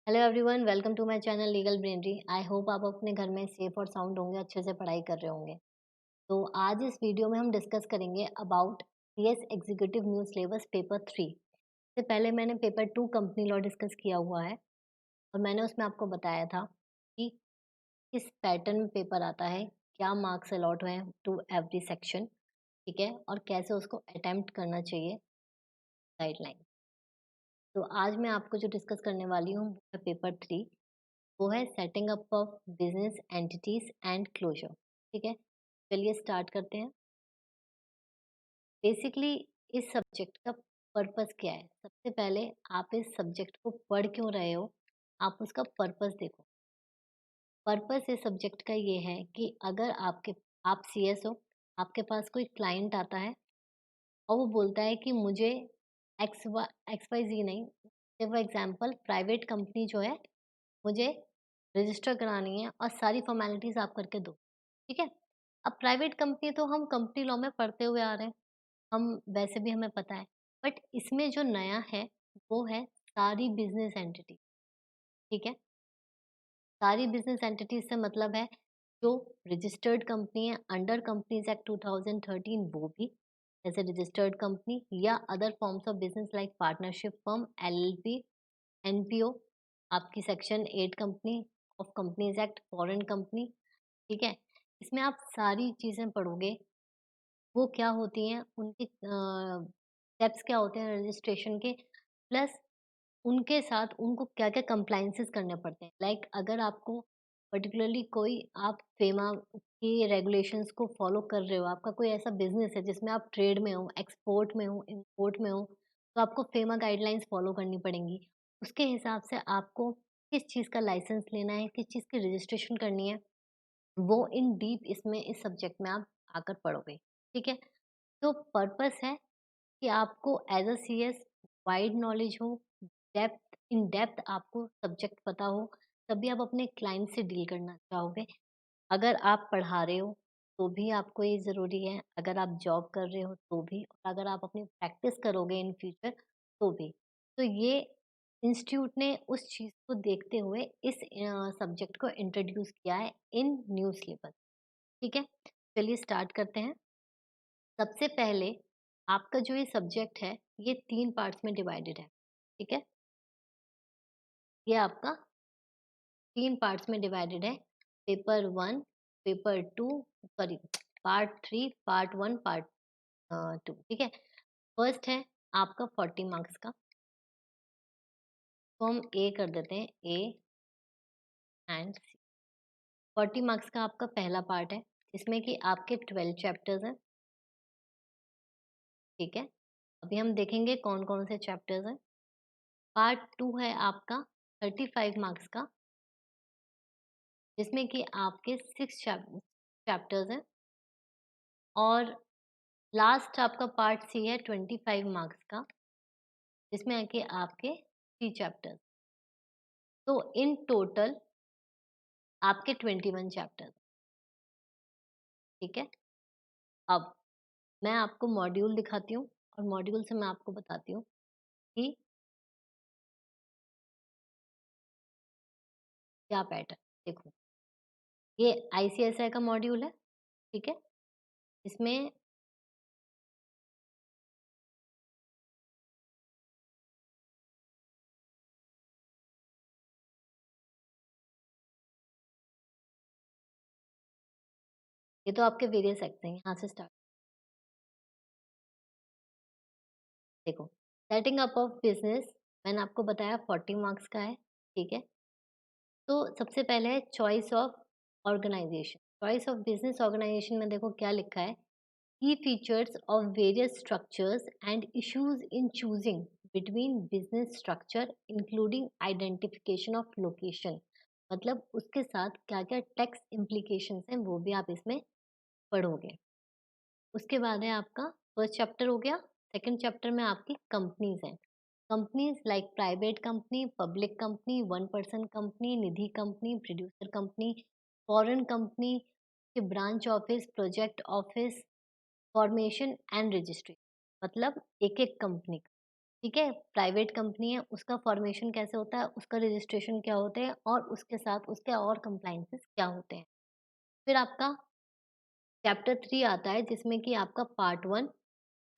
Hello everyone, welcome to my channel legal brainery. I hope आप अपने घर में सेफ और साउंड होंगे, अच्छे से पढ़ाई कर रहे होंगे। तो आज इस वीडियो में हम डिस्कस करेंगे about CS executive new syllabus paper 3। इससे पहले मैंने पेपर 2 कंपनी लॉ डिस्कस किया हुआ है और मैंने उसमें आपको बताया था कि किस पैटर्न में पेपर आता है, क्या मार्क्स अलॉट हुए हैं टू एवरी सेक्शन, ठीक है, और कैसे उसको अटेम्प्ट करना चाहिए, गाइडलाइन। तो आज मैं आपको जो डिस्कस करने वाली हूँ वो है पेपर 3। वो है setting up of business entities and closure. ठीक है, चलिए स्टार्ट करते हैं। बेसिकली इस सब्जेक्ट का पर्पस क्या है? सबसे पहले आप इस सब्जेक्ट को पढ़ क्यों रहे हो, आप उसका पर्पस देखो। पर्पस इस सब्जेक्ट का ये है कि अगर आप सीएस हो, आपके पास कोई क्लाइंट आता है और वो बोलता है कि मुझे एक्स वाई जी नहीं, फॉर एग्जाम्पल प्राइवेट कंपनी जो है, मुझे रजिस्टर करानी है और सारी फॉर्मेलिटीज़ आप करके दो। ठीक है? अब प्राइवेट कंपनी तो हम कंपनी लॉ में पढ़ते हुए आ रहे हैं, हम वैसे भी हमें पता है। बट इसमें जो नया है वो है सारी बिज़नेस एंटिटी। ठीक है? सारी बिज़नेस एंटिटीज़ से मतलब है जो रजिस्टर्ड कंपनी है अंडर कंपनीज़ एक्ट 2013, वो भी एज़ अ रजिस्टर्ड कंपनी, या other forms of business like partnership firm, LLP, NPO, आपकी section 8 company of companies act, foreign company. ठीक है, इसमें आप सारी चीज़ें पढ़ोगे, वो क्या होती हैं, उनके स्टेप्स क्या होते हैं रजिस्ट्रेशन के, प्लस उनके साथ उनको क्या-क्या कंप्लायंसेस करने पड़ते हैं। लाइक अगर आपको पर्टिकुलरली कोई आप फेमा के रेगुलेशंस को फॉलो कर रहे हो, आपका कोई ऐसा बिज़नेस है जिसमें आप ट्रेड में हो, एक्सपोर्ट में हो, इम्पोर्ट में हो, तो आपको फेमा गाइडलाइंस फॉलो करनी पड़ेंगी। उसके हिसाब से आपको किस चीज़ का लाइसेंस लेना है, किस चीज़ की रजिस्ट्रेशन करनी है, वो इन डीप इसमें इस सब्जेक्ट में आप आकर पढ़ोगे। ठीक है? तो पर्पस है कि आपको as a CS wide knowledge हो, इन डेप्थ आपको सब्जेक्ट पता हो, तभी आप अपने क्लाइंट से डील करना चाहोगे। अगर आप पढ़ा रहे हो, तो भी आपको ये ज़रूरी है, अगर आप जॉब कर रहे हो तो भी, और अगर आप अपनी प्रैक्टिस करोगे इन फ्यूचर तो भी। तो ये इंस्टीट्यूट ने उस चीज़ को देखते हुए इस सब्जेक्ट को इंट्रोड्यूस किया है इन न्यू सिलेबस। ठीक है? चलिए स्टार्ट करते हैं। सबसे पहले आपका जो ये सब्जेक्ट है, ये 3 पार्ट्स में डिवाइडेड है। ठीक है? ये आपका 3 पार्ट्स में डिवाइडेड है। Paper 1, paper 2, sorry, part 3, part 1, part 2। ठीक है? फर्स्ट है आपका 40 मार्क्स का, तो हम ए कर देते हैं, ए एंड सी। 40 मार्क्स का आपका पहला पार्ट है, जिसमें कि आपके 12 चैप्टर्स हैं। ठीक है? अभी हम देखेंगे कौन-कौन से चैप्टर्स हैं। पार्ट 2 है आपका 35 मार्क्स का, जिसमें कि आपके 6 चैप्टर्स हैं, और लास्ट आपका पार्ट सी है 25 मार्क्स का, जिसमें आके आपके 3 चैप्टर्स। तो इन टोटल आपके 21 चैप्टर्स। ठीक है? अब मैं आपको मॉड्यूल दिखाती हूँ और मॉड्यूल से मैं आपको बताती हूँ कि क्या पैटर्न। देखो, ये आईसीएसआई का मॉड्यूल है। ठीक है? इसमें ये तो आपके वेरियस एक्ट हैं, यहाँ से स्टार्ट। देखो, सेटिंग अप ऑफ बिजनेस मैंने आपको बताया 40 मार्क्स का है। ठीक है? तो सबसे पहले है choice of organisation. Choice of business organisation में देखो क्या लिखा है, key features of various structures and issues in choosing between business structure including identification of location. मतलब उसके साथ क्या क्या टैक्स इम्प्लीकेशंस हैं वो भी आप इसमें पढ़ोगे। उसके बाद है आपका फर्स्ट चैप्टर हो गया। सेकंड चैप्टर में आपकी कंपनीज हैं। Companies like private company, public company, one person company, Nidhi company, producer company, foreign company के branch office, project office, formation and registry. मतलब एक एक कंपनी का। ठीक है? प्राइवेट कंपनी है, उसका फॉर्मेशन कैसे होता है, उसका रजिस्ट्रेशन क्या होते हैं और उसके साथ उसके और कंप्लायंसेस क्या होते हैं। फिर आपका चैप्टर 3 आता है जिसमें कि आपका पार्ट 1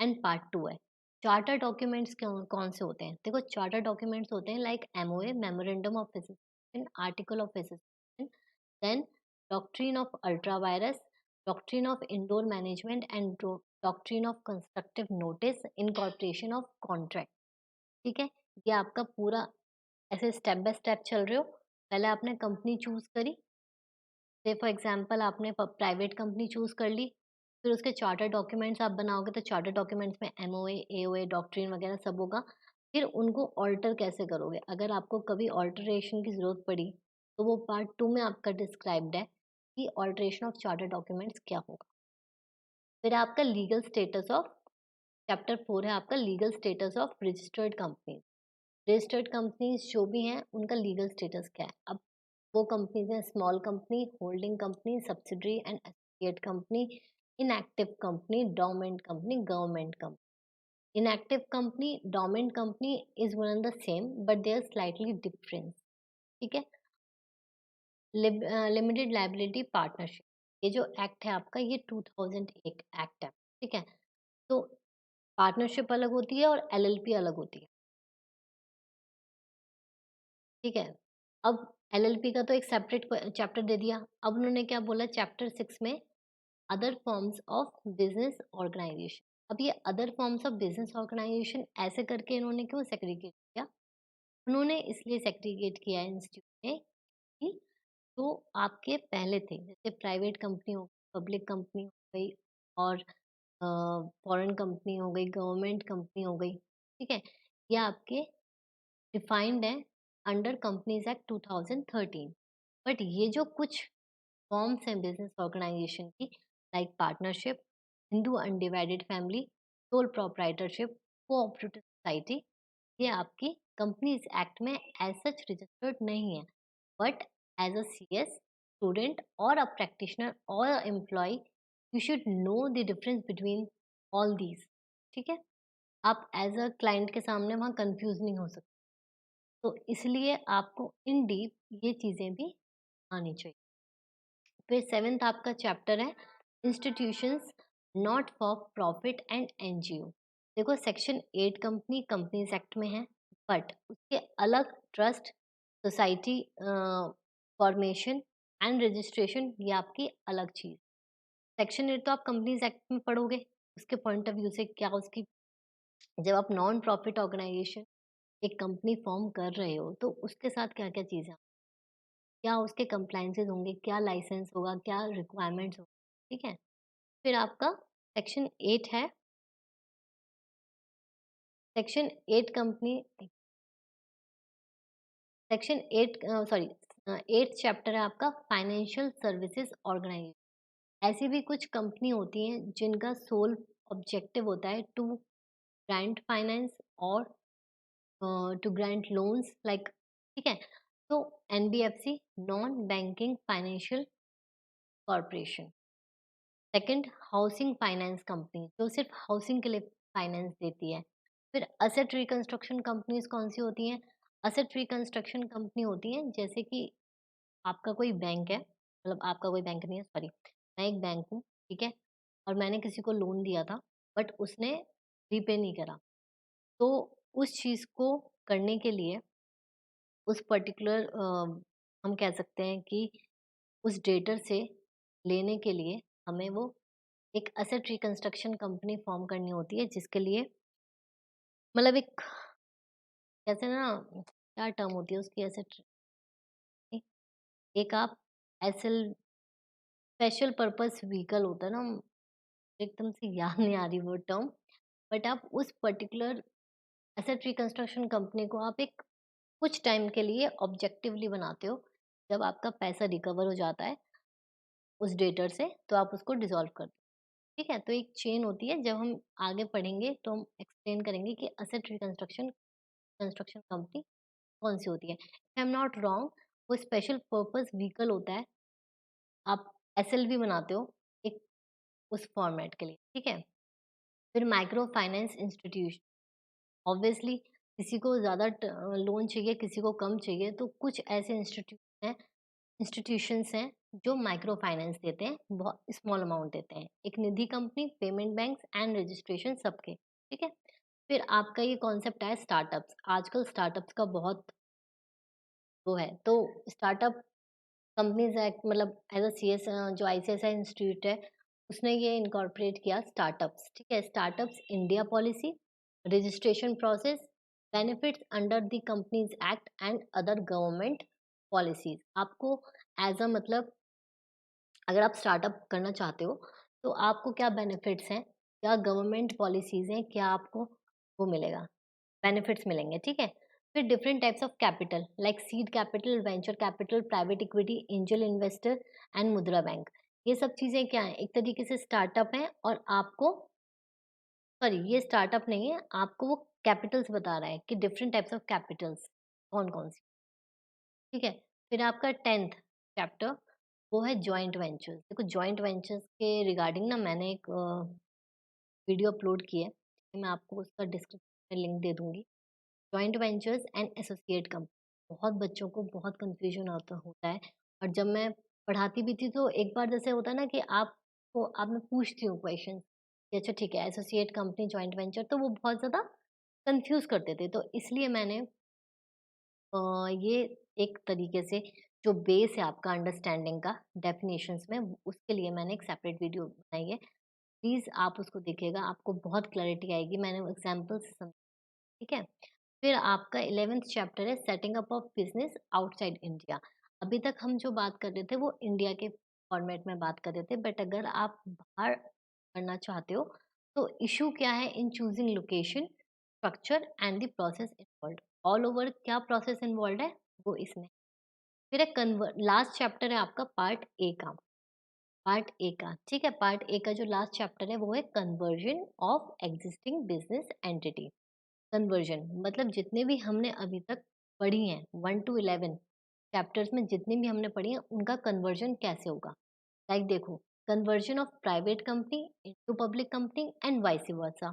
एंड पार्ट 2 है। चार्टर डॉक्यूमेंट्स कौन से होते हैं? देखो चार्टर डॉक्यूमेंट्स होते हैं like MOA, memorandum of association, article of association, then doctrine of ultra vires, doctrine of indoor management and doctrine of constructive notice, incorporation of contract. ठीक है? ये आपका पूरा ऐसे स्टेप बाय स्टेप चल रहे हो। पहले आपने कंपनी चूज़ करी, से फॉर एग्जांपल आपने प्राइवेट कंपनी चूज़ कर ली, फिर उसके चार्टर डॉक्यूमेंट्स आप बनाओगे तो चार्टर डॉक्यूमेंट्स में एमओए, एओए, डॉक्ट्रिन वगैरह सब होगा। फिर उनको ऑल्टर कैसे करोगे? अगर आपको कभी ऑल्टरेशन की ज़रूरत पड़ी, तो वो पार्ट 2 में आपका डिस्क्राइब्ड है कि ऑल्टरेशन ऑफ चार्टर डॉक्यूमेंट्स क्या होगा। फिर आपका लीगल स्टेटस ऑफ चैप्टर 4 है आपका legal status of registered company. Registered companies जो भी हैं उनका लीगल स्टेटस क्या है। अब वो कंपनीज हैं small company, holding company, subsidiary and associate company, inactive company, dormant company, government company. Inactive company, dormant company is one and the same but there slightly difference. ठीक है? लिमिटेड लाइबिलिटी पार्टनरशिप, ये जो act है आपका ये 2001 act है। ठीक है? तो पार्टनरशिप अलग होती है और एलएलपी अलग होती है। ठीक है? अब एलएलपी का तो एक सेपरेट चैप्टर दे दिया। अब उन्होंने क्या बोला चैप्टर 6 में other forms of business organisation. अब ये other forms of business organisation ऐसे करके इन्होंने क्यों सेग्रीगेट किया? उन्होंने इसलिए सेग्रीगेट किया इंस्टीट्यूट ने कि जो आपके पहले थे जैसे प्राइवेट कंपनी हो, पब्लिक कंपनी हो गई और फॉरेन कंपनी हो गई, गवर्नमेंट कंपनी हो गई। ठीक है? ये आपके डिफाइंड है अंडर कंपनीज एक्ट 2013। बट ये जो कुछ फॉर्म्स हैं बिजनेस ऑर्गेनाइजेशन की like partnership, Hindu undivided family, sole proprietorship, cooperative society, ये आपकी कंपनीज एक्ट में एज सच रजिस्टर्ड नहीं है। But as a CS student और अ प्रैक्टिशनर और a employ you should know the difference between all these. ठीक है? आप एज अ क्लाइंट के सामने वहाँ कंफ्यूज नहीं हो सकते। तो इसलिए आपको इन डीप ये चीज़ें भी आनी चाहिए। फिर 7th आपका चैप्टर है institutions not for profit and NGO. देखो सेक्शन 8 कंपनीज एक्ट में है बट उसके अलग trust, society formation and registration ये आपकी अलग चीज़। सेक्शन 8 तो आप कंपनीज एक्ट में पढ़ोगे, उसके पॉइंट ऑफ व्यू से क्या उसकी जब आप नॉन प्रॉफिट ऑर्गेनाइजेशन एक कंपनी फॉर्म कर रहे हो तो उसके साथ क्या-क्या चीज़ें, क्या उसके कंप्लायंसेस होंगे, क्या लाइसेंस होगा, क्या रिक्वायरमेंट्स होंगे, ठीक है? फिर आपका सेक्शन 8 है, section 8 company section 8 sorry 8th chapter है आपका फाइनेंशियल सर्विसेज ऑर्गेनाइजेशन। ऐसी भी कुछ कंपनी होती हैं जिनका सोल ऑब्जेक्टिव होता है टू ग्रांट फाइनेंस और टू ग्रांट लोन्स लाइक, ठीक है? तो NBFC non banking financial corporation. Second housing finance company जो सिर्फ हाउसिंग के लिए फाइनेंस देती है। फिर असेट रिकंस्ट्रक्शन कंपनीज कौन सी होती हैं? असेट रिकंस्ट्रक्शन कंपनी होती हैं जैसे कि आपका कोई बैंक है, मतलब आपका कोई बैंक नहीं है सॉरी, मैं एक बैंक हूँ, ठीक है? और मैंने किसी को लोन दिया था बट उसने रीपे नहीं करा, तो उस चीज़ को करने के लिए उस पर्टिकुलर हम कह सकते हैं कि उस डेटर से लेने के लिए हमें वो एक एसेट रिकंस्ट्रक्शन कंपनी फॉर्म करनी होती है जिसके लिए मतलब एक कैसे ना क्या टर्म होती है उसकी एसेट, एक आप एसएल स्पेशल पर्पस व्हीकल होता है ना, एकदम से याद नहीं आ रही वो टर्म। बट आप उस पर्टिकुलर एसेट रिकंस्ट्रक्शन कंपनी को आप एक कुछ टाइम के लिए ऑब्जेक्टिवली बनाते हो। जब आपका पैसा रिकवर हो जाता है उस डेटर से तो आप उसको डिसॉल्व कर दो। ठीक है? तो एक चेन होती है, जब हम आगे पढ़ेंगे तो हम एक्सप्लेन करेंगे कि एसेट रिकंस्ट्रक्शन कंस्ट्रक्शन कंपनी कौन-सी होती है। If I am not wrong वो स्पेशल पर्पस व्हीकल होता है, आप एसएलवी बनाते हो एक उस फॉर्मेट के लिए, ठीक है? फिर माइक्रो फाइनेंस इंस्टीट्यूशन, ऑब्वियसली किसी को ज़्यादा लोन चाहिए, किसी को कम चाहिए, तो कुछ ऐसे इंस्टीट्यूशंस हैं जो माइक्रो फाइनेंस देते हैं, बहुत स्मॉल अमाउंट देते हैं। एक Nidhi company, payment banks and registration सबके, ठीक है। फिर आपका ये कॉन्सेप्ट है स्टार्टअप्स। आजकल स्टार्टअप्स का बहुत वो है, तो स्टार्टअप कंपनीज एक्ट मतलब एज अ सीएस जो आईसीएसआई इंस्टीट्यूट है, उसने ये इनकॉर्पोरेट किया स्टार्टअप्स, ठीक है। Startups India policy, registration process, benefits under the companies act and other government policies. आपको एज अ मतलब अगर आप स्टार्टअप करना चाहते हो तो आपको क्या बेनिफिट्स हैं, क्या गवर्नमेंट पॉलिसीज हैं, क्या आपको वो मिलेगा, बेनिफिट्स मिलेंगे, ठीक है। फिर different types of capital like seed capital, venture capital, private equity, angel investor and मुद्रा बैंक। ये सब चीजें क्या है, एक तरीके से स्टार्टअप है और आपको, सॉरी ये स्टार्टअप नहीं है, आपको वो कैपिटल्स बता रहा है कि डिफरेंट टाइप्स ऑफ कैपिटल्स कौन कौन सी, ठीक है। फिर आपका 10th चैप्टर वो है जॉइंट वेंचर्स। देखो जॉइंट वेंचर्स के रिगार्डिंग ना मैंने एक वीडियो अपलोड की है, मैं आपको उसका डिस्क्रिप्शन में लिंक दे दूंगी। Joint ventures and associate company, बहुत बच्चों को बहुत कंफ्यूजन होता होता है। और जब मैं पढ़ाती भी थी तो एक बार जैसे होता है ना कि आपको आप मैं पूछती हूँ क्वेश्चन कि अच्छा ठीक है एसोसिएट कंपनी जॉइंट वेंचर, तो वो बहुत ज़्यादा कंफ्यूज करते थे, तो इसलिए मैंने ये एक तरीके से जो बेस है आपका अंडरस्टैंडिंग का डेफिनेशंस में, उसके लिए मैंने एक सेपरेट वीडियो बनाई है। प्लीज़ आप उसको देखिएगा, आपको बहुत क्लैरिटी आएगी, मैंने एग्जाम्पल से समझा, ठीक है। फिर आपका 11th चैप्टर है setting up of business outside India. अभी तक हम जो बात कर रहे थे वो इंडिया के फॉर्मेट में बात कर रहे थे, बट अगर आप बाहर करना चाहते हो तो इशू क्या है इन choosing location, structure and the process involve. All over क्या प्रोसेस इन्वॉल्व है वो इसमें। फिर एक लास्ट चैप्टर है आपका पार्ट ए का, पार्ट ए का, ठीक है। पार्ट ए का जो लास्ट चैप्टर है वो है conversion of existing business entity. Conversion मतलब जितने भी हमने अभी तक पढ़ी हैं 1 to 11 चैप्टर्स में, जितनी भी हमने पढ़ी हैं उनका कन्वर्जन कैसे होगा। लाइक देखो, conversion of private company into public company and vice versa.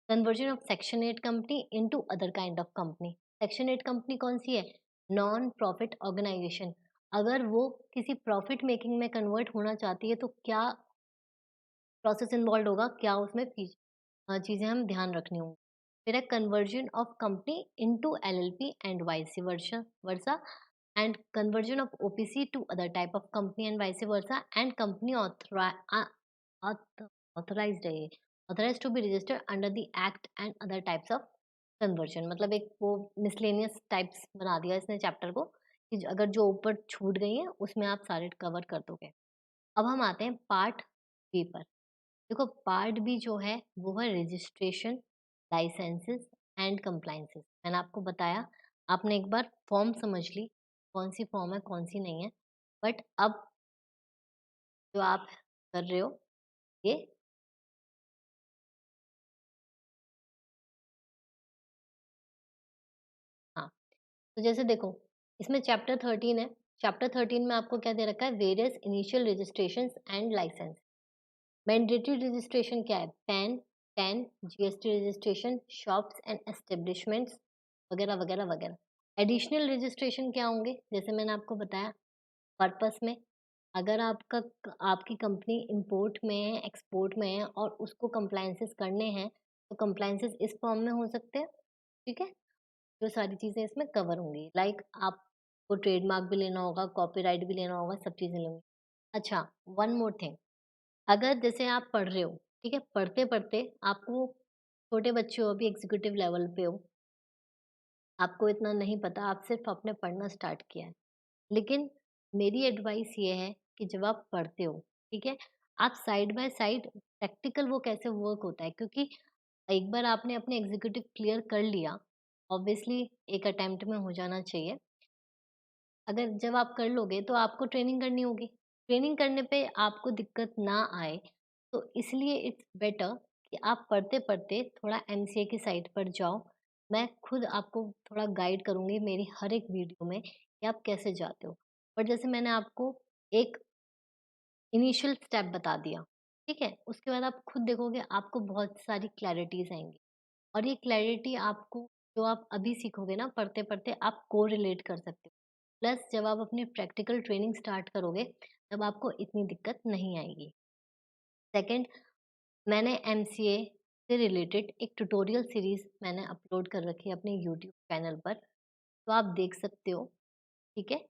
Conversion of section 8 company into other kind of company. Section 8 company कौन सी है, नॉन प्रॉफिट ऑर्गेनाइजेशन। अगर वो किसी प्रॉफिट मेकिंग में कन्वर्ट होना चाहती है तो क्या प्रोसेस इन्वॉल्व होगा, क्या उसमें चीज़ें हम ध्यान रखनी होंगी। फिर है conversion of company into LLP and vice versa versa, and conversion of OPC to other type of company and vice versa, and company authorised है, authorised to be registered under the act and other types of conversion. मतलब एक वो miscellaneous types बना दिया इसने chapter को कि अगर जो ऊपर छूट गई है उसमें आप सारे कवर कर दोगे। अब हम आते हैं पार्ट बी पर। देखो पार्ट बी जो है वो है रजिस्ट्रेशन, लाइसेंसेस एंड कंप्लाइंसेस। मैंने आपको बताया, आपने एक बार फॉर्म समझ ली कौन सी फॉर्म है कौन सी नहीं है, बट अब जो आप कर रहे हो ये, हाँ, तो जैसे देखो इसमें चैप्टर 13 है। चैप्टर 13 में आपको क्या दे रखा है, various initial registration and licence. Mandatory registration क्या है, PAN, TAN, GST registration, shops and establishments वगैरह वगैरह वगैरह। एडिशनल रजिस्ट्रेशन क्या होंगे, जैसे मैंने आपको बताया पर्पस में, अगर आपकी कंपनी इंपोर्ट में है, एक्सपोर्ट में है और उसको कंप्लायंसेस करने हैं तो कंप्लायंसेस इस फॉर्म में हो सकते हैं, ठीक है। जो सारी चीज़ें इसमें कवर होंगी, लाइक आपको ट्रेडमार्क भी लेना होगा, कॉपीराइट भी लेना होगा, सब चीज़ें लेंगे। अच्छा, वन मोर थिंग, अगर जैसे आप पढ़ रहे हो, ठीक है, पढ़ते-पढ़ते आपको, छोटे बच्चे हो, अभी एग्ज़ीक्यूटिव लेवल पे हो, आपको इतना नहीं पता, आप सिर्फ़ आपने पढ़ना स्टार्ट किया है। लेकिन मेरी एडवाइस ये है कि जब आप पढ़ते हो, ठीक है, आप साइड बाय साइड प्रैक्टिकल वो कैसे वर्क होता है, क्योंकि एक बार आपने अपने एग्ज़ीक्यूटिव क्लियर कर लिया, ऑब्वियसली एक अटेम्प्ट में हो जाना चाहिए। अगर जब आप कर लोगे तो आपको ट्रेनिंग करनी होगी। ट्रेनिंग करने पे आपको दिक्कत ना आए, तो इसलिए इट्स बेटर कि आप पढ़ते-पढ़ते थोड़ा एमसीए की साइट पर जाओ। मैं खुद आपको थोड़ा गाइड करूँगी मेरी हर एक वीडियो में कि आप कैसे जाते हो। बट जैसे मैंने आपको एक इनिशियल स्टेप बता दिया, ठीक है? उसके बाद आप खुद देखोगे आपको बहुत सारी क्लैरिटीज़ आएँगी। और ये क्लैरिटी आपको जो आप अभी सीखोगे ना पढ़ते-पढ़ते आप को-रिलेट कर सकते हो। प्लस जब आप अपनी प्रैक्टिकल ट्रेनिंग स्टार्ट करोगे, तब आपको इतनी दिक्कत नहीं आएगी। सेकंड, मैंने एमसीए से रिलेटेड एक ट्यूटोरियल सीरीज़ मैंने अपलोड कर रखी है अपने यूट्यूब चैनल पर, तो आप देख सकते हो, ठीक है?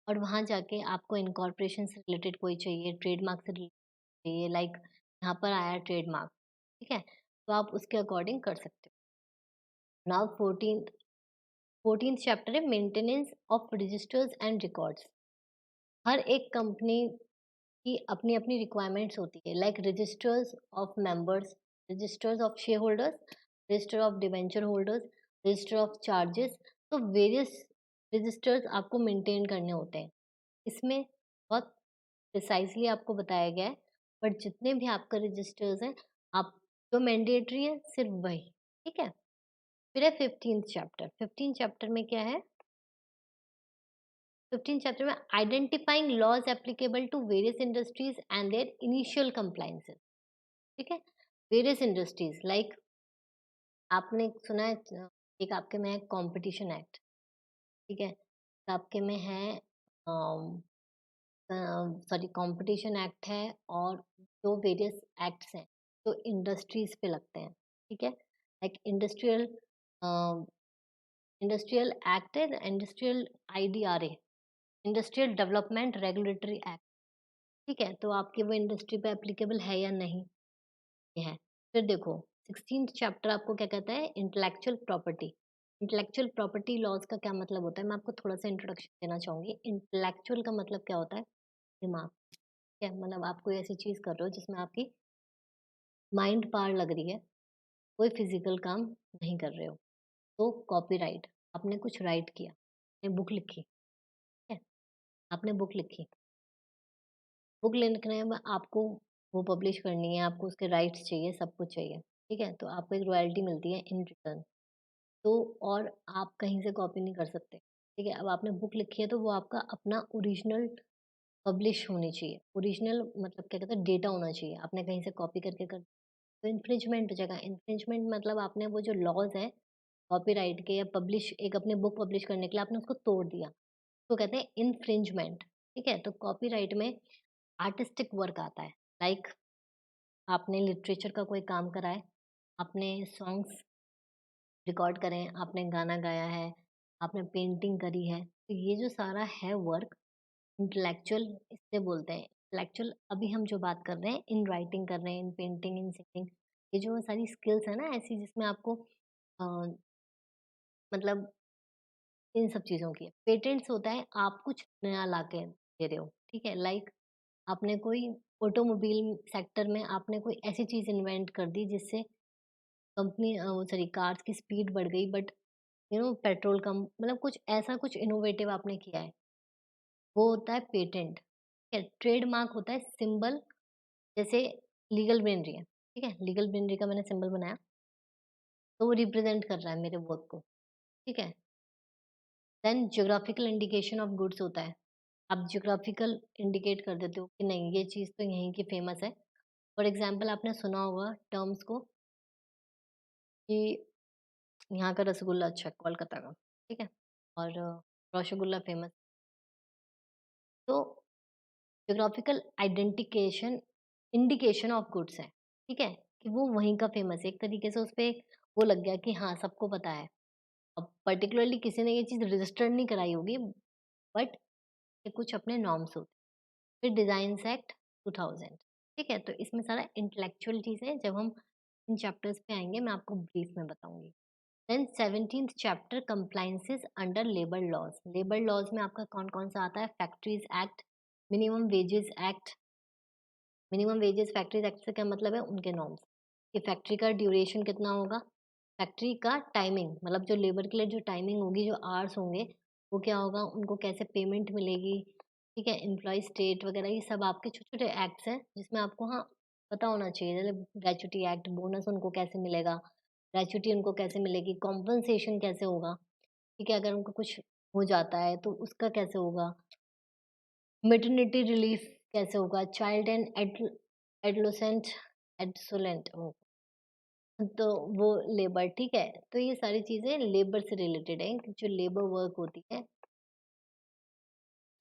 और वहाँ जाके आपको इनकॉर्पोरेशन से रिलेटेड कोई चाहिए, ट्रेडमार्क से रिलेटेड चाहिए, लाइक यहाँ पर आया ट्रेडमार्क, ठीक है? तो आप उसके अकॉर्डिंग कर सकते हो। नाउ 14th चैप्टर है maintenance of registers and records. हर एक कंपनी की अपनी-अपनी रिक्वायरमेंट्स होती है, like registers of members, registers of share holders, register of debenture holders, register of charges. तो वेरियस रजिस्टर्स आपको मेंटेन करने होते हैं। इसमें बहुत प्रिसाइज़ली आपको बताया गया है, बट जितने भी आपका रजिस्टर्स हैं, आप जो मैंडेटरी है सिर्फ़ वही, ठीक है? फिर है 15th चैप्टर। 15th चैप्टर में क्या है? 15th चैप्टर में identifying laws applicable to various industries and their initial compliances, ठीक है? वेरियस इंडस्ट्रीज़ लाइक आपने सुना है एक आपके में है कॉम्पिटिशन एक्ट, ठीक है? एक आपके में है अम सॉरी कॉम्पिटिशन एक्ट है और जो वेरियस एक्ट्स हैं जो इंडस्ट्रीज पे लगते हैं, ठीक है? लाइक इंडस्ट्रियल एक्ट है, industrial IDRA, industrial development regulatory act, ठीक है? तो आपकी वो इंडस्ट्री पे एप्लीकेबल है या नहीं, ये है। फिर देखो 16th चैप्टर आपको क्या कहता है? Intellectual property. Intellectual property laws का क्या मतलब होता है, मैं आपको थोड़ा सा इंट्रोडक्शन देना चाहूंगी। इंटेलेक्चुअल का मतलब क्या होता है? दिमाग, ठीक है? मतलब आप कोई ऐसी चीज कर रहे हो जिसमें आपकी माइंड पावर लग रही है, कोई फिजिकल काम नहीं कर रहे हो। तो कॉपीराइट, आपने कुछ राइट किया, आपने बुक लिखी, ठीक है? आपने बुक लिखी, बुक लिखने में आपको वो पब्लिश करनी है, आपको उसके राइट्स चाहिए, सब कुछ चाहिए, ठीक है? तो आपको एक रॉयल्टी मिलती है इन रिटर्न। तो और आप कहीं से कॉपी नहीं कर सकते, ठीक है? अब आपने बुक लिखी है तो वो आपका अपना ओरिजिनल पब्लिश होनी चाहिए। ओरिजिनल मतलब क्या कहते हैं, डेटा होना चाहिए। आपने कहीं से कॉपी करके कर तो इन्फ्रिंजमेंट हो जाएगा। इन्फ्रिंजमेंट मतलब आपने वो जो लॉज़ हैं कॉपीराइट के या पब्लिश एक अपनी बुक पब्लिश करने के लिए आपने उसको तोड़ दिया, तो कहते हैं इन्फ्रिंजमेंट, ठीक है? तो कॉपीराइट में आर्टिस्टिक वर्क आता है, लाइक आपने लिटरेचर का कोई काम करा है, आपने सॉन्ग्स रिकॉर्ड करे हैं, आपने गाना गाया है, आपने पेंटिंग करी है, तो ये जो सारा है वर्क इंटेलेक्चुअल इससे बोलते हैं। इंटेलेक्चुअल अभी हम जो बात कर रहे हैं, इन राइटिंग कर रहे हैं, इन पेंटिंग, इन सिंगिंग, ये जो सारी स्किल्स है ना ऐसी जिसमें आपको अ, मतलब इन सब चीज़ों की पेटेंट्स होता है आप कुछ नया ला के दे रहे हो, ठीक है? लाइक आपने कोई ऑटोमोबाइल सेक्टर में आपने कोई ऐसी चीज़ इन्वेंट कर दी जिससे कंपनी सॉरी कार्स की स्पीड बढ़ गई, बट पेट्रोल कम, मतलब कुछ ऐसा कुछ इनोवेटिव आपने किया है, वो होता है पेटेंट, ठीक है? ट्रेडमार्क होता है सिंबल, जैसे लीगल ब्रेनरी है, ठीक है? लीगल ब्रेनरी का मैंने सिंबल बनाया, तो वो रिप्रेज़ेंट कर रहा है मेरे वर्क को, ठीक है? Then geographical indication of goods होता है। आप ज्योग्राफिकल इंडिकेट कर देते हो कि नहीं ये चीज़ तो यहीं की फ़ेमस है। फॉर एग्ज़ाम्पल आपने सुना होगा टर्म्स को कि यहाँ का रसगुल्ला अच्छा है कोलकाता का, ठीक है? और रसगुल्ला फ़ेमस। तो ज्योग्राफिकल आइडेंटिकेशन इंडिकेशन ऑफ गुड्स है, ठीक है? कि वो वहीं का फ़ेमस है। एक तरीके से उसपे वो लग गया कि हाँ, सबको पता है। अब पर्टिकुलरली किसी ने ये चीज़ रजिस्टर नहीं कराई होगी, बट ये कुछ अपने नॉर्म्स होते हैं। फिर डिज़ाइन्स एक्ट 2000, ठीक है? तो इसमें सारा इंटेलेक्चुअल चीज़ है, जब हम इन चैप्टर्स पे आएँगे मैं आपको ब्रीफ में बताऊँगी। Then 17th chapter compliances under labour laws. Labour laws में आपका कौन-कौन सा आता है? Factories act, minimum wages act. Minimum wages factories act से क्या मतलब है? उनके नॉर्म्स, कि फैक्ट्री का ड्यूरेशन कितना होगा? फैक्ट्री का टाइमिंग मतलब जो लेबर के लिए जो टाइमिंग होगी, जो आवर्स होंगे, वो क्या होगा? उनको कैसे पेमेंट मिलेगी, ठीक है? एम्प्लॉयी स्टेट वगैरह ये सब आपके छोटे-छोटे एक्ट्स हैं, जिसमें आपको हाँ, पता होना चाहिए। जैसे ग्रेच्युटी एक्ट, बोनस उनको कैसे मिलेगा? ग्रेच्युटी उनको कैसे मिलेगी? कॉम्पेंसेशन कैसे होगा? ठीक है? अगर उनको कुछ हो जाता है, तो उसका कैसे होगा? मैटरनिटी रिलीफ कैसे होगा? चाइल्ड एंड एडोलेसेंट तो वो लेबर, ठीक है? तो ये सारी चीज़ें लेबर से रिलेटेड हैं, कि जो लेबर वर्क होती है।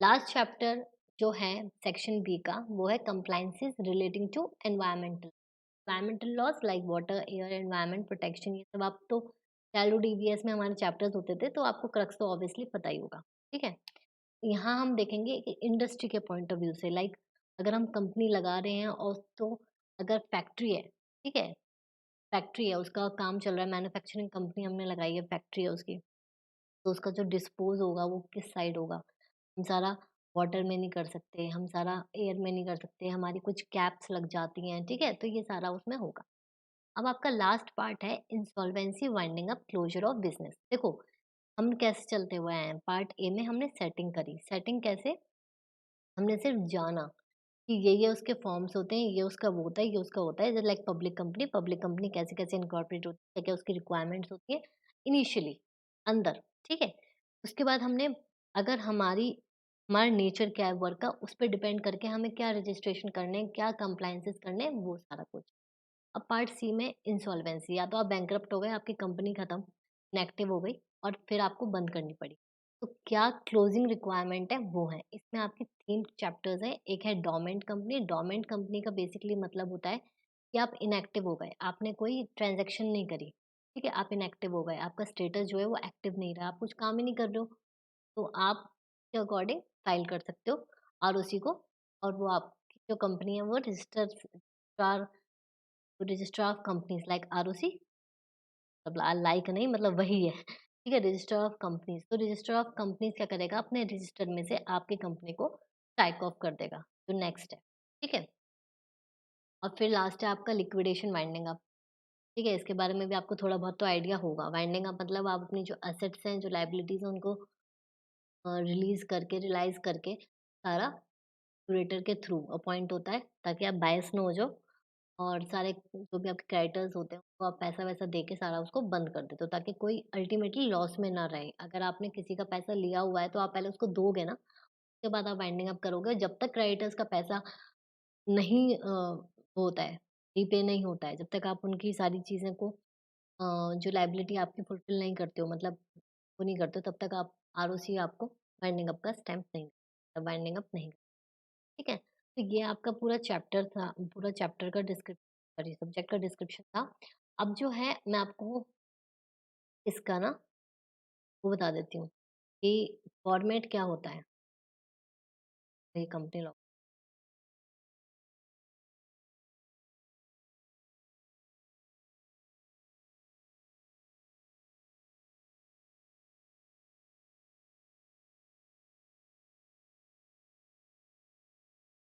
लास्ट चैप्टर जो है सेक्शन बी का, वो है compliances relating to environmental laws like water, air, environment protection. ये सब आप तो चाइल्डहुड ईवीएस में हमारे चैप्टर्स होते थे, तो आपको क्रक्स तो ऑब्वियसली पता ही होगा, ठीक है? यहाँ हम देखेंगे कि इंडस्ट्री के पॉइंट ऑफ व्यू से, लाइक अगर हम कंपनी लगा रहे हैं और तो अगर फैक्ट्री है, ठीक है? फैक्ट्री है, उसका काम चल रहा है, मैन्युफैक्चरिंग कंपनी हमने लगाई है, फैक्ट्री है उसकी, तो उसका जो डिस्पोज़ होगा वो किस साइड होगा? हम सारा वाटर में नहीं कर सकते, हम सारा एयर में नहीं कर सकते, हमारी कुछ कैप्स लग जाती हैं, ठीक है? तो ये सारा उसमें होगा। अब आपका लास्ट पार्ट है insolvency winding up closure of business. देखो, हम कैसे चलते हुए आए हैं, पार्ट ए में हमने सेटिंग करी। सेटिंग कैसे? हमने सिर्फ जाना कि ये उसके फॉर्म्स होते हैं, ये उसका वो होता है, ये उसका होता है। जैसे लाइक पब्लिक कंपनी कैसे-कैसे इनकॉर्पोरेट होती है, क्या-क्या उसकी रिक्वायरमेंट्स होती है इनिशियली अंदर, ठीक है? उसके बाद हमने अगर हमारा नेचर क्या है वर्क का, उस पे डिपेंड करके हमें क्या रजिस्ट्रेशन करने हैं, क्या कंप्लायंसेस करने हैं, वो सारा कुछ। अब पार्ट सी में इंसॉल्वेंसी, या तो आप बैंकरप्ट हो गए, आपकी कंपनी खत्म, इनएक्टिव हो गई और फिर आपको बंद करनी पड़ी। तो क्या क्लोजिंग रिक्वायरमेंट है, वो है। इसमें आपके 3 चैप्टर्स हैं। एक है डोरमेंट कंपनी। डोरमेंट कंपनी का बेसिकली मतलब होता है कि आप इनएक्टिव हो गए, आपने कोई ट्रांज़ैक्शन नहीं करी, ठीक है? आप इनएक्टिव हो गए, आपका स्टेटस जो है वो एक्टिव नहीं रहा, आप कुछ काम ही नहीं कर रहे हो, तो आप के अकॉर्डिंग फाइल कर सकते हो आरओसी को, और वो आपकी जो कंपनी है वो registrar of companies like ROC, मतलब लाइक नहीं, मतलब वही है, ठीक है? रजिस्टर ऑफ कंपनीज, तो रजिस्टर ऑफ कंपनीज क्या करेगा, अपने रजिस्टर में से आपकी कंपनी को स्ट्राइक ऑफ कर देगा, जो नेक्स्ट है, ठीक है? और फिर लास्ट है आपका लिक्विडेशन वाइंडिंग अप, ठीक है? इसके बारे में भी आपको थोड़ा बहुत तो आइडिया होगा। वाइंडिंग अप मतलब आप अपनी जो एसेट्स हैं, जो लाइबिलिटीज हैं, उनको रिलीज करके, रियलाइज करके, सारा क्यूरेटर के थ्रू अपॉइंट होता है, ताकि आप बायस ना हो जाओ, और सारे जो भी आपके क्रेडिटर्स होते हैं उनको आप पैसा-वैसा दे के सारा उसको बंद कर देते हो, ताकि कोई अल्टीमेटली लॉस में ना रहे। अगर आपने किसी का पैसा लिया हुआ है तो आप पहले उसको दोगे ना, उसके बाद आप वाइंडिंग अप करोगे। जब तक क्रेडिटर्स का पैसा नहीं होता है, रीपे नहीं होता है, जब तक आप उनकी सारी चीज़ें को जो लायबिलिटी आपकी फुलफिल नहीं करते हो, मतलब वो नहीं करते हो, तब तक आप आरओसी आपको वाइंडिंग अप का स्टैम्प नहीं, वाइंडिंग अप नहीं, ठीक है? तो ये आपका पूरा चैप्टर था, पूरा चैप्टर का डिस्क्रिप्शन, सॉरी, सब्जेक्ट का डिस्क्रिप्शन था। अब जो है मैं आपको इसका ना वो बता देती हूँ कि फॉर्मेट क्या होता है, ये कंपनी लॉ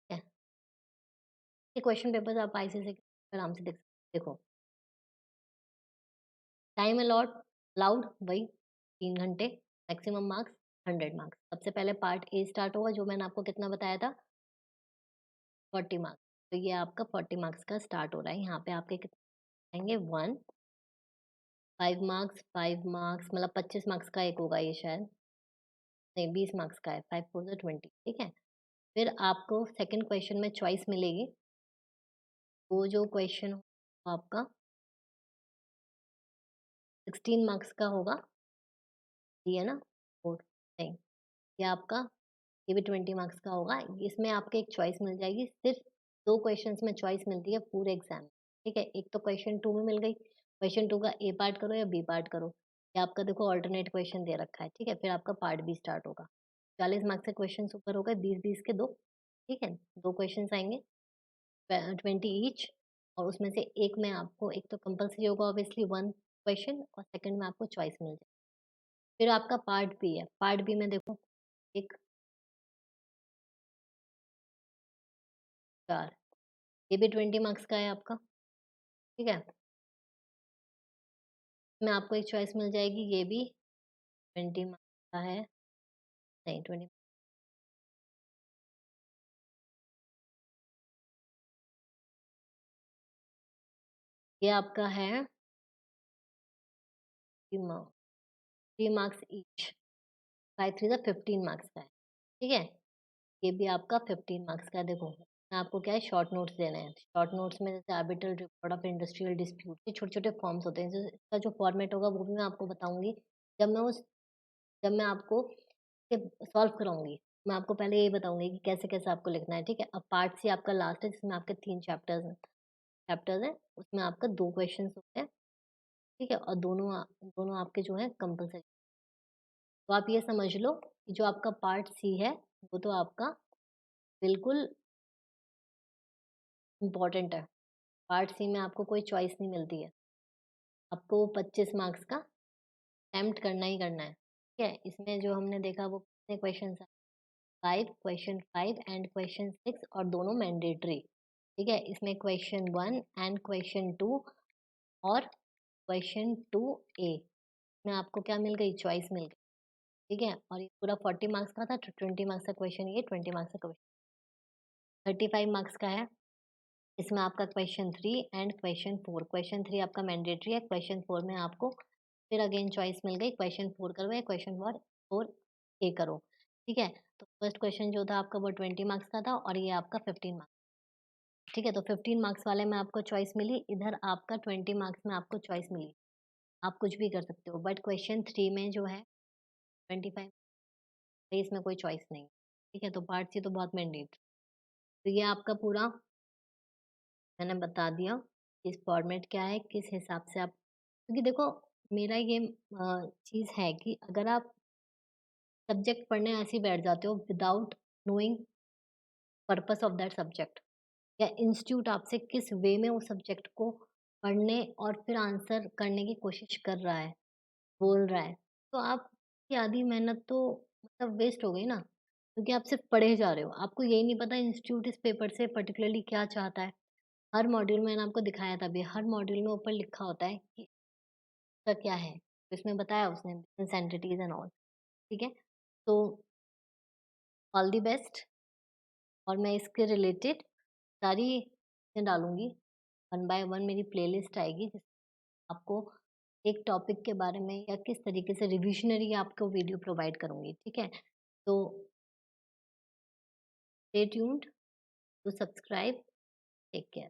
है। ये क्वेश्चन पेपर्स आप आईसीएसई के आराम से देख सकते हो। देखो, टाइम अलॉट अलाउड वही 3 घंटे, मैक्सिमम मार्क्स 100 मार्क्स। सबसे पहले पार्ट ए स्टार्ट होगा, जो मैंने आपको कितना बताया था, 40 मार्क्स। तो ये आपका 40 मार्क्स का स्टार्ट हो रहा है। यहाँ पे आपके कितने आएँगे, 1, 5 मार्क्स, 5 मार्क्स, मतलब 25 मार्क्स का एक होगा ये शायद, नहीं 20 मार्क्स का है, 5 4 ज़ा 20, ठीक है? फिर आपको सेकंड क्वेश्चन में चॉइस मिलेगी, वो जो क्वेश्चन आपका 16 मार्क्स का होगा, ये है ना? और नहीं, ये आपका, ये भी 20 मार्क्स का होगा। इसमें आपको एक चॉइस मिल जाएगी, सिर्फ़ 2 क्वेश्चन्स में चॉइस मिलती है पूरे एग्ज़ाम में, ठीक है? एक तो क्वेश्चन 2 में मिल गई, क्वेश्चन 2 का ए पार्ट करो या बी पार्ट करो। या आपका देखो अल्टरनेट क्वेश्चन दे रखा है, ठीक है? फिर आपका पार्ट बी स्टार्ट होगा। 40 मार्क्स के क्वेश्चन्स ऊपर हो गए, 20-20 के 2, ठीक है? 2 क्वेश्चन्स आएँगे, 20 ईच, और उसमें से एक में आपको, एक तो कंपल्सरी होगा ऑब्वियसली 1 क्वेश्चन, और सेकंड में आपको चॉइस मिल जाए। फिर आपका पार्ट बी है, पार्ट बी में देखो, एक 4, ये भी 20 मार्क्स का है आपका, ठीक है? इसमें आपको एक चॉइस मिल जाएगी, ये भी 20 मार्क्स का है, नहीं 20, ये आपका है 3 मार्क्स ईच, 5 3 ज़ा 15 मार्क्स का है, ठीक है? ये भी आपका 15 मार्क्स का है, देखो। में आपको क्या है शॉर्ट नोट्स देने हैं। शॉर्ट नोट्स में जैसे arbitral record of industrial dispute के छोटे-छोटे फॉर्म्स होते हैं। जो इसका जो फॉर्मेट होगा वो भी मैं आपको बताऊँगी। जब मैं उस जब मैं आपको सॉल्व कराऊँगी, मैं आपको पहले यही बताऊँगी कि कैसे-कैसे आपको लिखना है, ठीक है? अब पार्ट सी आपका लास्ट है जिसमें आपके 3 चैप्टर्स हैं, उसमें आपका 2 क्वेश्चंस होते हैं, ठीक है? और दोनों आपके जो हैं कंपल्सरी। तो आप ये समझ लो कि जो आपका पार्ट सी है, वो तो आपका बिल्कुल इम्पोर्टेंट है। पार्ट सी में आपको कोई चॉइस नहीं मिलती है। आपको 25 मार्क्स का अटेम्प्ट करना ही करना है, ठीक है? इसमें जो हमने देखा वो कितने क्वेश्चंस हैं? 5 क्वेश्चन 5 एंड क्वेश्चन 6 और दोनों मैंडेटरी, ठीक है? इसमें क्वेश्चन 1 एंड क्वेश्चन 2 और क्वेश्चन 2A में आपको क्या मिल गई? चॉइस मिल गई, ठीक है? और ये पूरा 40 मार्क्स का था, तो 20 मार्क्स का क्वेश्चन ये, 20 मार्क्स का क्वेश्चन 35 मार्क्स का है। इसमें आपका क्वेश्चन 3 एंड क्वेश्चन 4, क्वेश्चन 3 आपका मैंडेटरी है, क्वेश्चन 4 में आपको फिर अगेन चॉइस मिल गई, क्वेश्चन 4 करो या क्वेश्चन 4 ए करो, ठीक है? तो फर्स्ट क्वेश्चन जो था आपका वो 20 मार्क्स का था और ये आपका 15 मार्क्स, ठीक है? तो 15 मार्क्स वाले में आपको चॉइस मिली, इधर आपका 20 मार्क्स में आपको चॉइस मिली। आप कुछ भी कर सकते हो, बट क्वेश्चन 3 में जो है 25, इसमें कोई चॉइस नहीं, ठीक है? तो पार्ट सी तो बहुत मैंडेटरी। तो ये आपका पूरा मैंने बता दिया कि इस फॉर्मेट क्या है, किस हिसाब से आप, क्योंकि देखो मेरा ये चीज़ है कि अगर आप सब्जेक्ट पढ़ने ऐसे ही बैठ जाते हो without knowing purpose of that subject, या इंस्टीट्यूट आपसे किस वे में उस सब्जेक्ट को पढ़ने और फिर आंसर करने की कोशिश कर रहा है, बोल रहा है, तो आपकी आधी मेहनत तो मतलब वेस्ट हो गई ना, क्योंकि आप सिर्फ पढ़े जा रहे हो, आपको यही नहीं पता इंस्टीट्यूट इस पेपर से पर्टिकुलरली क्या चाहता है। हर मॉड्यूल में मैंने आपको दिखाया था अभी, हर मॉड्यूल में ऊपर लिखा होता है कि इसका क्या है, तो इसमें बताया उसने बिज़नेस एंटिटीज़ एंड ऑल, ठीक है? तो ऑल द बेस्ट, और मैं इसके रिलेटेड सारी चीज़ें डालूँगी, वन बाय वन मेरी प्लेलिस्ट आएगी जिसमें आपको एक टॉपिक के बारे में या किस तरीके से रिविज़नरी आपको वीडियो प्रोवाइड करूँगी, ठीक है? तो stay tuned to subscribe, take care.